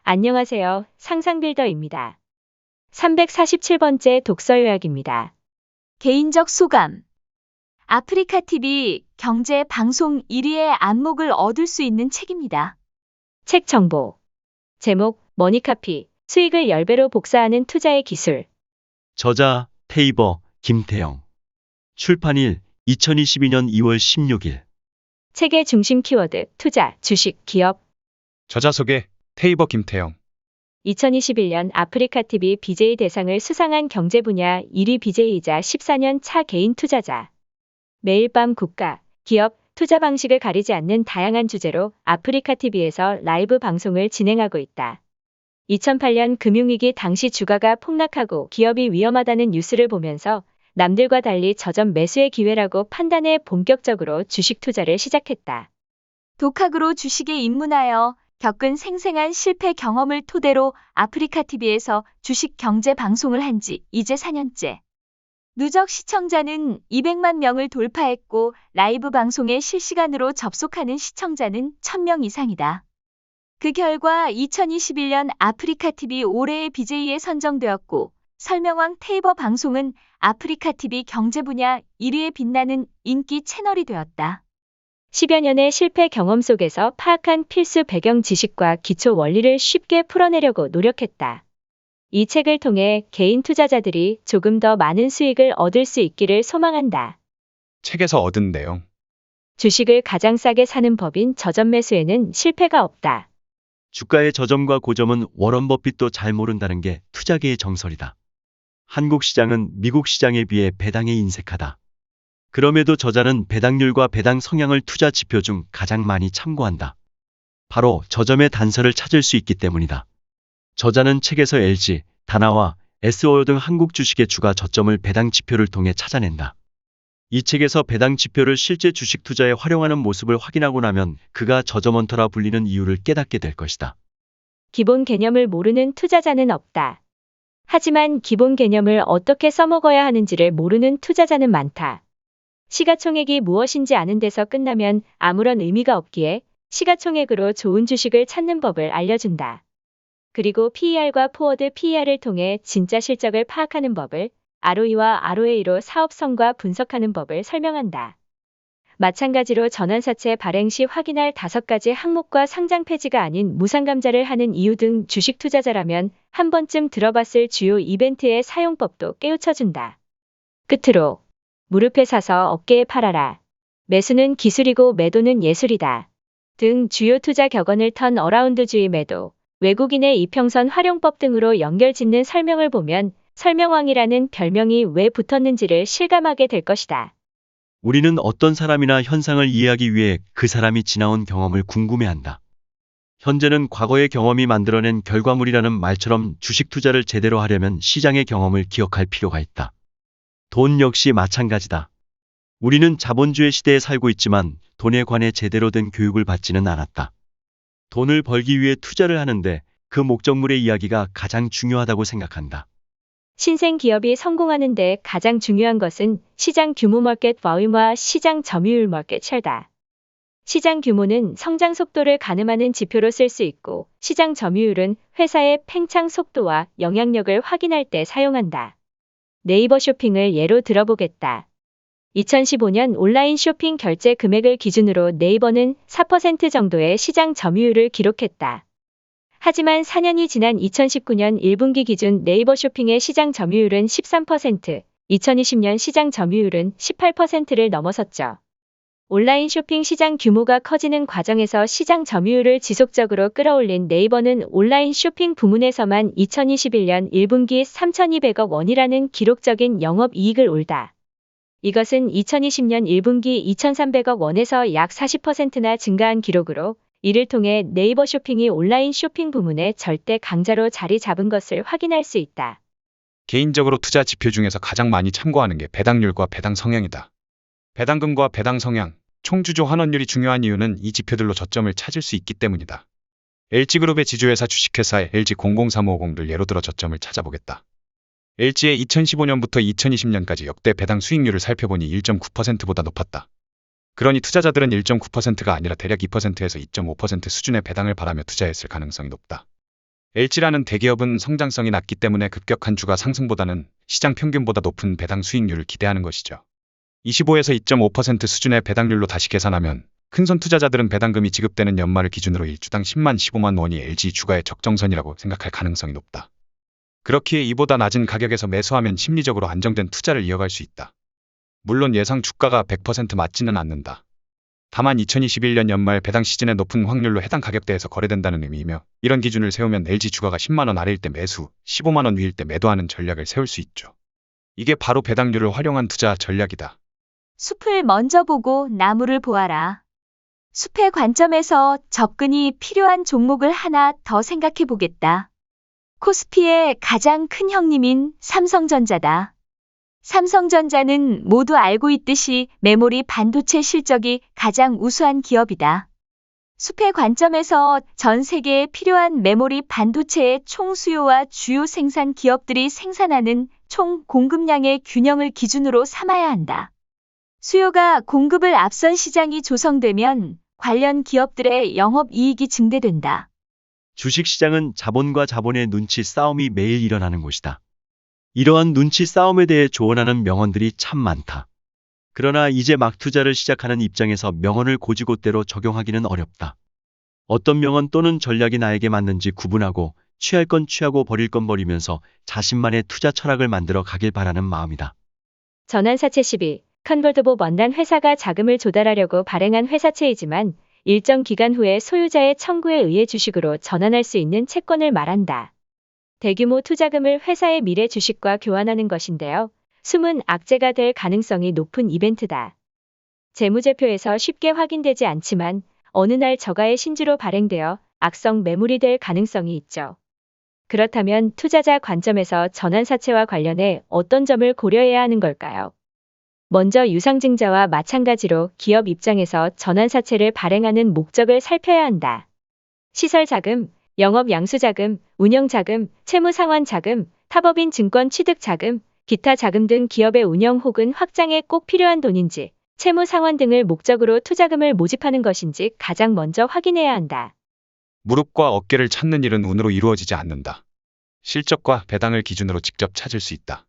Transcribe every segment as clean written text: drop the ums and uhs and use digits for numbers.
안녕하세요. 상상빌더입니다. 347번째 독서 요약입니다. 개인적 소감. 아프리카TV 경제 방송 1위의 안목을 얻을 수 있는 책입니다. 책 정보. 제목, 머니카피, 수익을 10배로 복사하는 투자의 기술. 저자 테이버 김태영. 출판일 2022년 2월 16일. 책의 중심 키워드, 투자, 주식, 기업. 저자 소개, 테이버 김태영. 2021년 아프리카TV BJ 대상을 수상한 경제 분야 1위 BJ이자 14년 차 개인 투자자. 매일 밤 국가, 기업, 투자 방식을 가리지 않는 다양한 주제로 아프리카TV에서 라이브 방송을 진행하고 있다. 2008년 금융위기 당시 주가가 폭락하고 기업이 위험하다는 뉴스를 보면서 남들과 달리 저점 매수의 기회라고 판단해 본격적으로 주식 투자를 시작했다. 독학으로 주식에 입문하여 겪은 생생한 실패 경험을 토대로 아프리카TV에서 주식 경제 방송을 한 지 이제 4년째. 누적 시청자는 200만 명을 돌파했고 라이브 방송에 실시간으로 접속하는 시청자는 1000명 이상이다. 그 결과 2021년 아프리카TV 올해의 BJ에 선정되었고 설명왕 테이버 방송은 아프리카TV 경제 분야 1위에 빛나는 인기 채널이 되었다. 10여 년의 실패 경험 속에서 파악한 필수 배경 지식과 기초 원리를 쉽게 풀어내려고 노력했다. 이 책을 통해 개인 투자자들이 조금 더 많은 수익을 얻을 수 있기를 소망한다. 책에서 얻은 내용. 주식을 가장 싸게 사는 법인 저점 매수에는 실패가 없다. 주가의 저점과 고점은 워런 버핏도 잘 모른다는 게 투자계의 정설이다. 한국 시장은 미국 시장에 비해 배당에 인색하다. 그럼에도 저자는 배당률과 배당 성향을 투자 지표 중 가장 많이 참고한다. 바로 저점의 단서를 찾을 수 있기 때문이다. 저자는 책에서 LG, 다나와 SO요 등 한국 주식의 주가 저점을 배당 지표를 통해 찾아낸다. 이 책에서 배당 지표를 실제 주식 투자에 활용하는 모습을 확인하고 나면 그가 저점헌터라 불리는 이유를 깨닫게 될 것이다. 기본 개념을 모르는 투자자는 없다. 하지만 기본 개념을 어떻게 써먹어야 하는지를 모르는 투자자는 많다. 시가총액이 무엇인지 아는 데서 끝나면 아무런 의미가 없기에 시가총액으로 좋은 주식을 찾는 법을 알려준다. 그리고 PER과 포워드 PER을 통해 진짜 실적을 파악하는 법을, ROE와 ROA로 사업성과 분석하는 법을 설명한다. 마찬가지로 전환사채 발행 시 확인할 5가지 항목과 상장 폐지가 아닌 무상감자를 하는 이유 등 주식 투자자라면 한 번쯤 들어봤을 주요 이벤트의 사용법도 깨우쳐준다. 끝으로 무릎에 사서 어깨에 팔아라. 매수는 기술이고 매도는 예술이다. 등 주요 투자 격언을 턴 어라운드주의 매도, 외국인의 이평선 활용법 등으로 연결짓는 설명을 보면 설명왕이라는 별명이 왜 붙었는지를 실감하게 될 것이다. 우리는 어떤 사람이나 현상을 이해하기 위해 그 사람이 지나온 경험을 궁금해한다. 현재는 과거의 경험이 만들어낸 결과물이라는 말처럼 주식 투자를 제대로 하려면 시장의 경험을 기억할 필요가 있다. 돈 역시 마찬가지다. 우리는 자본주의 시대에 살고 있지만 돈에 관해 제대로 된 교육을 받지는 않았다. 돈을 벌기 위해 투자를 하는데 그 목적물의 이야기가 가장 중요하다고 생각한다. 신생 기업이 성공하는데 가장 중요한 것은 시장 규모 마켓 볼륨과 시장 점유율 마켓 쉘다. 시장 규모는 성장 속도를 가늠하는 지표로 쓸 수 있고 시장 점유율은 회사의 팽창 속도와 영향력을 확인할 때 사용한다. 네이버 쇼핑을 예로 들어보겠다. 2015년 온라인 쇼핑 결제 금액을 기준으로 네이버는 4% 정도의 시장 점유율을 기록했다. 하지만 4년이 지난 2019년 1분기 기준 네이버 쇼핑의 시장 점유율은 13%, 2020년 시장 점유율은 18%를 넘어섰죠. 온라인 쇼핑 시장 규모가 커지는 과정에서 시장 점유율을 지속적으로 끌어올린 네이버는 온라인 쇼핑 부문에서만 2021년 1분기 3,200억 원이라는 기록적인 영업이익을 올다. 이것은 2020년 1분기 2,300억 원에서 약 40%나 증가한 기록으로 이를 통해 네이버 쇼핑이 온라인 쇼핑 부문의 절대 강자로 자리 잡은 것을 확인할 수 있다. 개인적으로 투자 지표 중에서 가장 많이 참고하는 게 배당률과 배당 성향이다. 배당금과 배당 성향, 총주주 환원율이 중요한 이유는 이 지표들로 저점을 찾을 수 있기 때문이다. LG그룹의 지주회사 주식회사의 LG003550를 예로 들어 저점을 찾아보겠다. LG의 2015년부터 2020년까지 역대 배당 수익률을 살펴보니 1.9%보다 높았다. 그러니 투자자들은 1.9%가 아니라 대략 2%에서 2.5% 수준의 배당을 바라며 투자했을 가능성이 높다. LG라는 대기업은 성장성이 낮기 때문에 급격한 주가 상승보다는 시장 평균보다 높은 배당 수익률을 기대하는 것이죠. 25에서 2.5% 수준의 배당률로 다시 계산하면 큰손 투자자들은 배당금이 지급되는 연말을 기준으로 1주당 10만 15만 원이 LG 주가의 적정선이라고 생각할 가능성이 높다. 그렇기에 이보다 낮은 가격에서 매수하면 심리적으로 안정된 투자를 이어갈 수 있다. 물론 예상 주가가 100% 맞지는 않는다. 다만 2021년 연말 배당 시즌에 높은 확률로 해당 가격대에서 거래된다는 의미이며 이런 기준을 세우면 LG 주가가 10만 원 아래일 때 매수, 15만 원 위일 때 매도하는 전략을 세울 수 있죠. 이게 바로 배당률을 활용한 투자 전략이다. 숲을 먼저 보고 나무를 보아라. 숲의 관점에서 접근이 필요한 종목을 하나 더 생각해 보겠다. 코스피의 가장 큰 형님인 삼성전자다. 삼성전자는 모두 알고 있듯이 메모리 반도체 실적이 가장 우수한 기업이다. 숲의 관점에서 전 세계에 필요한 메모리 반도체의 총 수요와 주요 생산 기업들이 생산하는 총 공급량의 균형을 기준으로 삼아야 한다. 수요가 공급을 앞선 시장이 조성되면 관련 기업들의 영업이익이 증대된다. 주식시장은 자본과 자본의 눈치 싸움이 매일 일어나는 곳이다. 이러한 눈치 싸움에 대해 조언하는 명언들이 참 많다. 그러나 이제 막 투자를 시작하는 입장에서 명언을 곧이곧대로 적용하기는 어렵다. 어떤 명언 또는 전략이 나에게 맞는지 구분하고 취할 건 취하고 버릴 건 버리면서 자신만의 투자 철학을 만들어 가길 바라는 마음이다. 전환사채 12. 컨버터블 원단 회사가 자금을 조달하려고 발행한 회사채이지만 일정 기간 후에 소유자의 청구에 의해 주식으로 전환할 수 있는 채권을 말한다. 대규모 투자금을 회사의 미래 주식과 교환하는 것인데요. 숨은 악재가 될 가능성이 높은 이벤트다. 재무제표에서 쉽게 확인되지 않지만 어느 날 저가의 신주로 발행되어 악성 매물이 될 가능성이 있죠. 그렇다면 투자자 관점에서 전환사채와 관련해 어떤 점을 고려해야 하는 걸까요? 먼저 유상증자와 마찬가지로 기업 입장에서 전환사채를 발행하는 목적을 살펴야 한다. 시설자금, 영업양수자금, 운영자금, 채무상환자금, 타법인 증권 취득자금, 기타 자금 등 기업의 운영 혹은 확장에 꼭 필요한 돈인지, 채무상환 등을 목적으로 투자금을 모집하는 것인지 가장 먼저 확인해야 한다. 무릎과 어깨를 찾는 일은 운으로 이루어지지 않는다. 실적과 배당을 기준으로 직접 찾을 수 있다.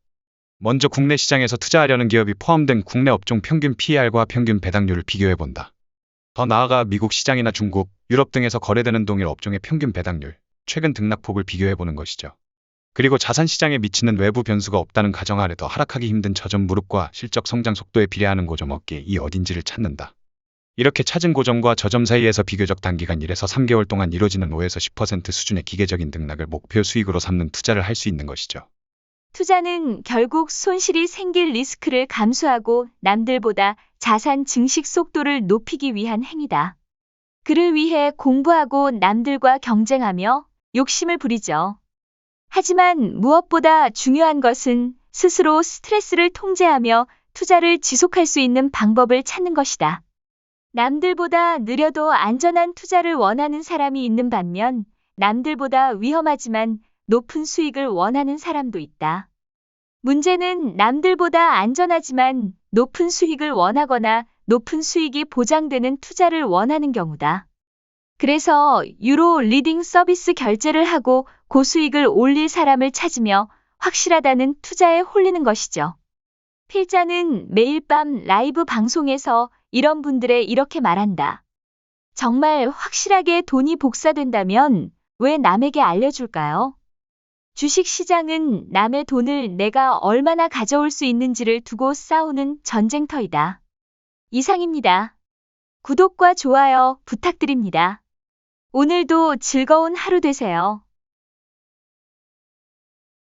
먼저 국내 시장에서 투자하려는 기업이 포함된 국내 업종 평균 PER과 평균 배당률을 비교해 본다. 더 나아가 미국 시장이나 중국, 유럽 등에서 거래되는 동일 업종의 평균 배당률, 최근 등락폭을 비교해 보는 것이죠. 그리고 자산 시장에 미치는 외부 변수가 없다는 가정 아래 더 하락하기 힘든 저점 무릎과 실적 성장 속도에 비례하는 고점 어깨 이 어딘지를 찾는다. 이렇게 찾은 고점과 저점 사이에서 비교적 단기간 1에서 3개월 동안 이뤄지는 5에서 10% 수준의 기계적인 등락을 목표 수익으로 삼는 투자를 할 수 있는 것이죠. 투자는 결국 손실이 생길 리스크를 감수하고 남들보다 자산 증식 속도를 높이기 위한 행위다. 그를 위해 공부하고 남들과 경쟁하며 욕심을 부리죠. 하지만 무엇보다 중요한 것은 스스로 스트레스를 통제하며 투자를 지속할 수 있는 방법을 찾는 것이다. 남들보다 느려도 안전한 투자를 원하는 사람이 있는 반면 남들보다 위험하지만 높은 수익을 원하는 사람도 있다. 문제는 남들보다 안전하지만 높은 수익을 원하거나 높은 수익이 보장되는 투자를 원하는 경우다. 그래서 유로 리딩 서비스 결제를 하고 고수익을 올릴 사람을 찾으며 확실하다는 투자에 홀리는 것이죠. 필자는 매일 밤 라이브 방송에서 이런 분들에 이렇게 말한다. 정말 확실하게 돈이 복사된다면 왜 남에게 알려줄까요? 주식시장은 남의 돈을 내가 얼마나 가져올 수 있는지를 두고 싸우는 전쟁터이다. 이상입니다. 구독과 좋아요 부탁드립니다. 오늘도 즐거운 하루 되세요.